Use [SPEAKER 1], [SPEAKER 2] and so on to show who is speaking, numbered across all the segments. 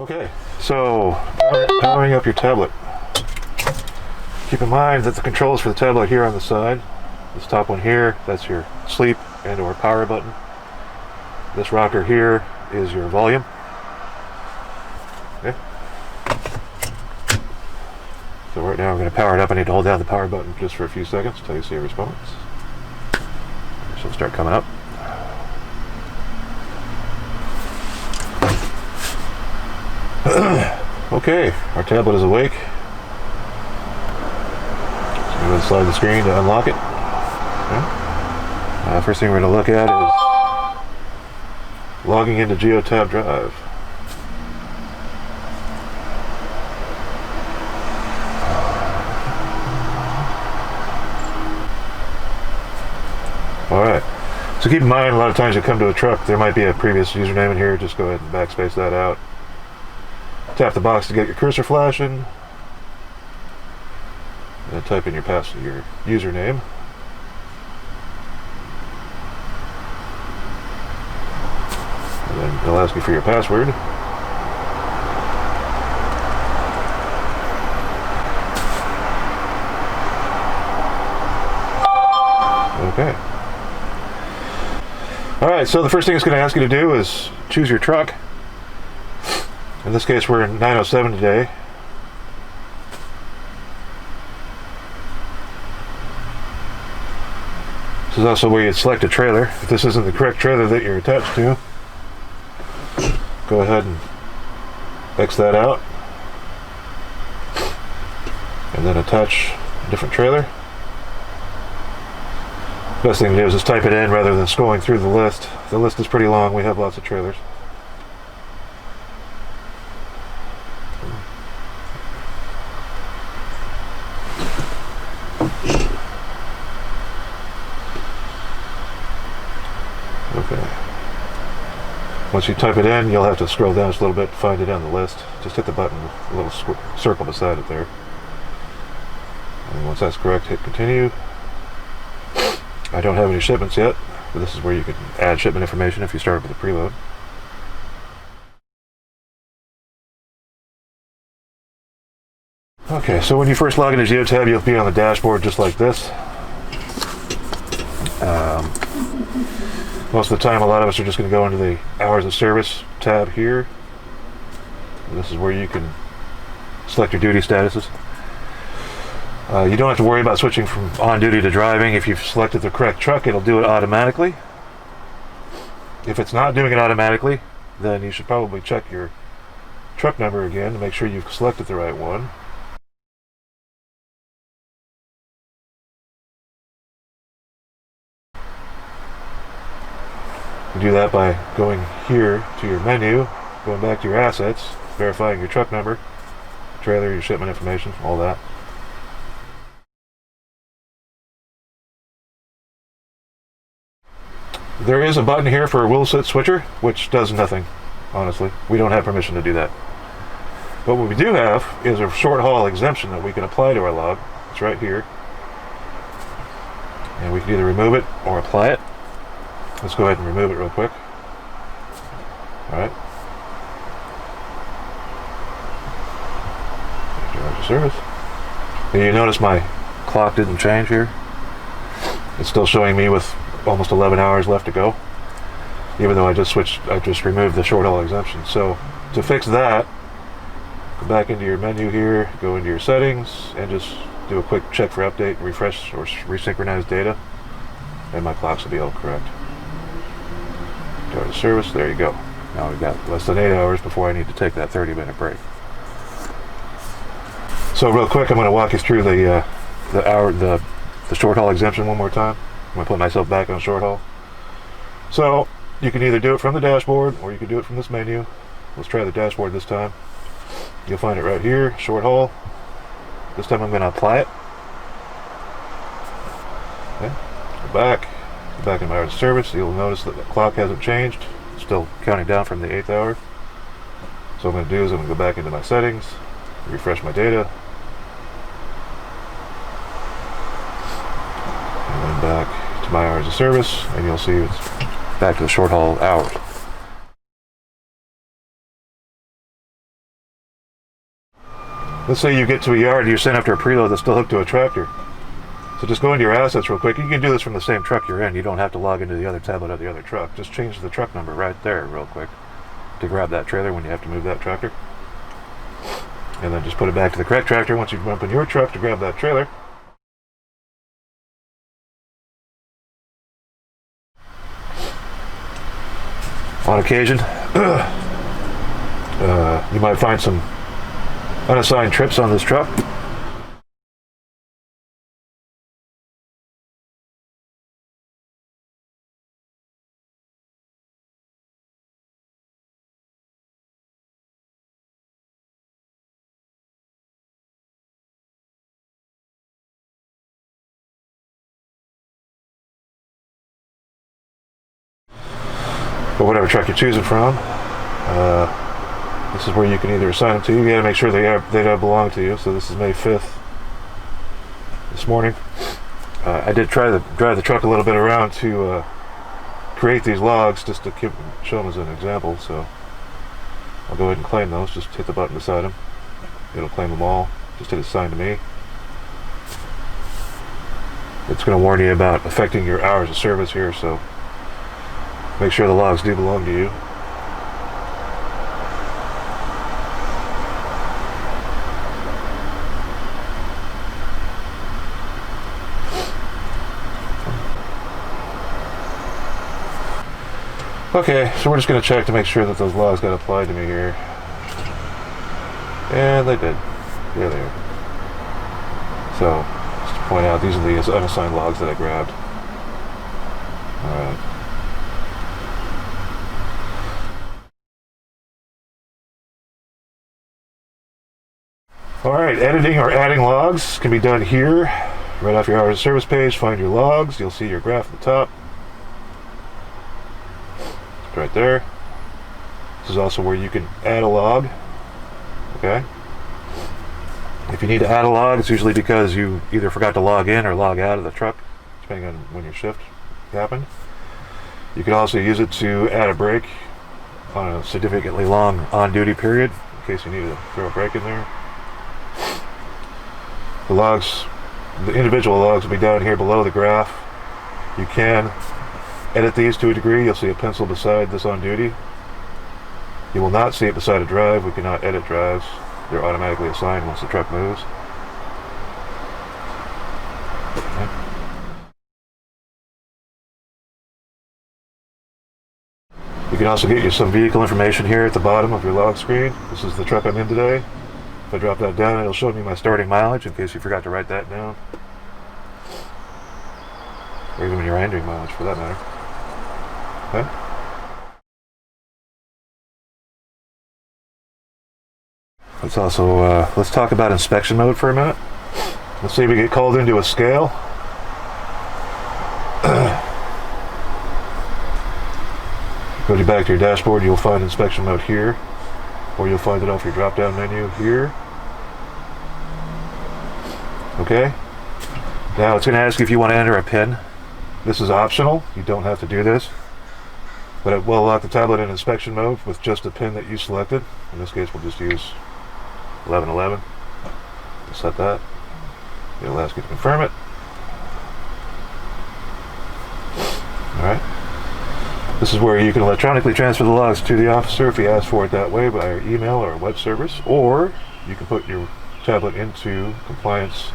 [SPEAKER 1] Okay, so powering up your tablet. Keep in mind that the controls for the tablet are here on the side. This top one here, that's your sleep and or power button. This rocker here is your volume. Okay. So right now I'm going to power it up. I need to hold down the power button just for a few seconds until you see a response. So it'll start coming up. Okay, our tablet is awake. So I'm going to slide the screen to unlock it. Okay. First thing we're going to look at is logging into GeoTab Drive. Alright, so keep in mind a lot of times you come to a truck, there might be a previous username in here. Just go ahead and backspace that out. Tap the box to get your cursor flashing. And then type in your username. And then it'll ask you for your password. Okay. Alright, so the first thing it's going to ask you to do is choose your truck. In this case, we're in 907 today. This is also where you select a trailer. If this isn't the correct trailer that you're attached to, go ahead and X that out. And then attach a different trailer. Best thing to do is just type it in rather than scrolling through the list. The list is pretty long. We have lots of trailers. Okay. Once you type it in, you'll have to scroll down just a little bit to find it on the list. Just hit the button with a little circle beside it there. And once that's correct, hit continue. I don't have any shipments yet, but this is where you can add shipment information if you start with a preload. Okay, so when you first log into GeoTab, you'll be on the dashboard just like this. Most of the time, a lot of us are just going to go into the hours of service tab here. This is where you can select your duty statuses. You don't have to worry about switching from on duty to driving. If you've selected the correct truck, it'll do it automatically. If it's not doing it automatically, then you should probably check your truck number again to make sure you've selected the right one. You do that by going here to your menu, going back to your assets, verifying your truck number, trailer, your shipment information, all that. There is a button here for a wheel sit switcher, which does nothing, honestly. We don't have permission to do that. But what we do have is a short haul exemption that we can apply to our log. It's right here. And we can either remove it or apply it. Let's go ahead and remove it real quick. Alright. Service. And you notice my clock didn't change here. It's still showing me with almost 11 hours left to go, even though I just removed the short haul exemption. So to fix that, go back into your menu here, go into your settings, and just do a quick check for update, refresh or resynchronize data, and my clocks will be all correct. Go to service, there you go. Now we've got less than 8 hours before I need to take that 30-minute break. So real quick, I'm going to walk you through the short haul exemption one more time. I'm going to put myself back on short haul. So you can either do it from the dashboard or you can do it from this menu. Let's try the dashboard this time. You'll find it right here, short haul. This time I'm going to apply it. Okay. Go back in my hours of service. You'll notice that the clock hasn't changed. It's still counting down from the 8th hour. So what I'm going to do is I'm going to go back into my settings, refresh my data, and then back to my hours of service, and you'll see it's back to the short haul hours. let's say you get to a yard and you're sent after a preload that's still hooked to a tractor. So just go into your assets real quick. You can do this from the same truck you're in. You don't have to log into the other tablet of the other truck. Just change the truck number right there real quick to grab that trailer when you have to move that tractor. And then just put it back to the correct tractor once you jump in your truck to grab that trailer. On occasion, you might find some unassigned trips on this truck. Or whatever truck you're choosing from. This is where you can either assign them to. You gotta make sure they belong to you. So this is May 5th. This morning, I did try to drive the truck a little bit around to create these logs, just to show them as an example. So I'll go ahead and claim those. Just hit the button beside them. It'll claim them all. Just hit assign to me. It's going to warn you about affecting your hours of service here, so make sure the logs do belong to you. Okay, so we're just going to check to make sure that those logs got applied to me here. And they did. There they are. So, just to point out, these are the unassigned logs that I grabbed. Alright. Alright, editing or adding logs can be done here. Right off your hours of service page, find your logs. You'll see your graph at the top. Right there. This is also where you can add a log. Okay. If you need to add a log, it's usually because you either forgot to log in or log out of the truck, depending on when your shift happened. You can also use it to add a break on a significantly long on-duty period, in case you need to throw a break in there. The logs, the individual logs will be down here below the graph. You can edit these to a degree. You'll see a pencil beside this on duty. You will not see it beside a drive. We cannot edit drives. They're automatically assigned once the truck moves. Okay. You can also get you some vehicle information here at the bottom of your log screen. This is the truck I'm in today. If I drop that down, it'll show me my starting mileage in case you forgot to write that down. Or even your ending mileage for that matter. Okay. Let's also let's talk about inspection mode for a minute. Let's say we get called into a scale. Go back to your dashboard. You'll find inspection mode here, or you'll find it off your drop-down menu here. Okay. Now it's going to ask you if you want to enter a PIN. This is optional. You don't have to do this. But it will lock the tablet in inspection mode with just a pin that you selected. In this case, we'll just use 1111. We'll set that. It'll ask you to confirm it. Alright. This is where you can electronically transfer the logs to the officer if he asks for it that way by email or web service. Or you can put your tablet into compliance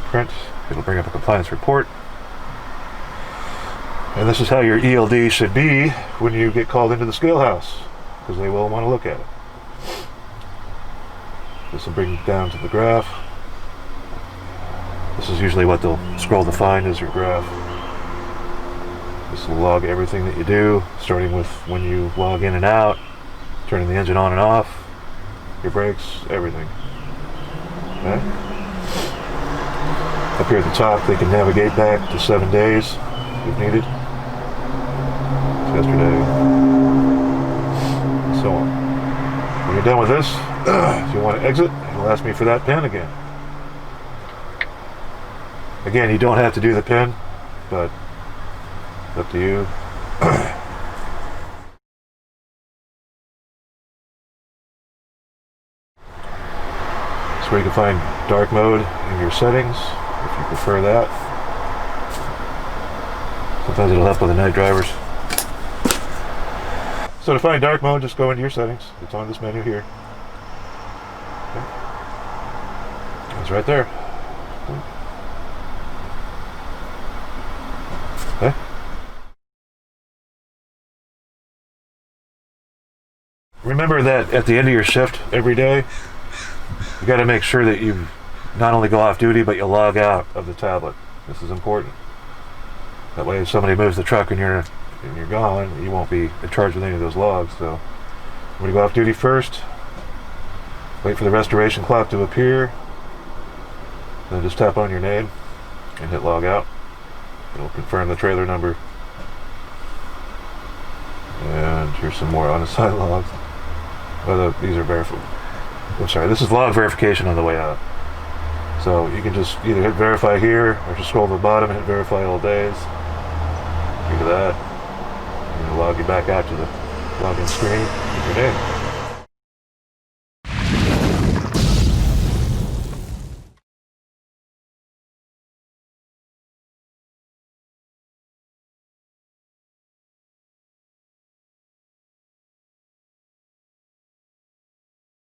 [SPEAKER 1] print. It'll bring up a compliance report. And this is how your ELD should be when you get called into the scale house, because they will want to look at it. This will bring it down to the graph. This is usually what they'll scroll to find as your graph. This will log everything that you do, starting with when you log in and out, turning the engine on and off, your brakes, everything. Okay. Up here at the top, they can navigate back to 7 days if needed. Yesterday, so on. When you're done with this, if you want to exit, it'll ask me for that pin again. Again, you don't have to do the pin, but it's up to you. where you can find dark mode in your settings, if you prefer that. Sometimes it'll help with the night drivers. So to find dark mode, just go into your settings. It's on this menu here. Okay. It's right there. Okay. Remember that at the end of your shift every day, you got to make sure that you not only go off duty, but you log out of the tablet. This is important. That way if somebody moves the truck and you're gone, you won't be in charge of any of those logs. So when you go off duty first, wait for the restoration clock to appear, then just tap on your name and hit log out. It'll confirm the trailer number. And here's some more unassigned logs. Well, these are verified. I'm sorry, this is log verification on the way out. So you can just either hit verify here or just scroll to the bottom and hit verify all days. Look at that. And it'll log you back out to the login screen with your name.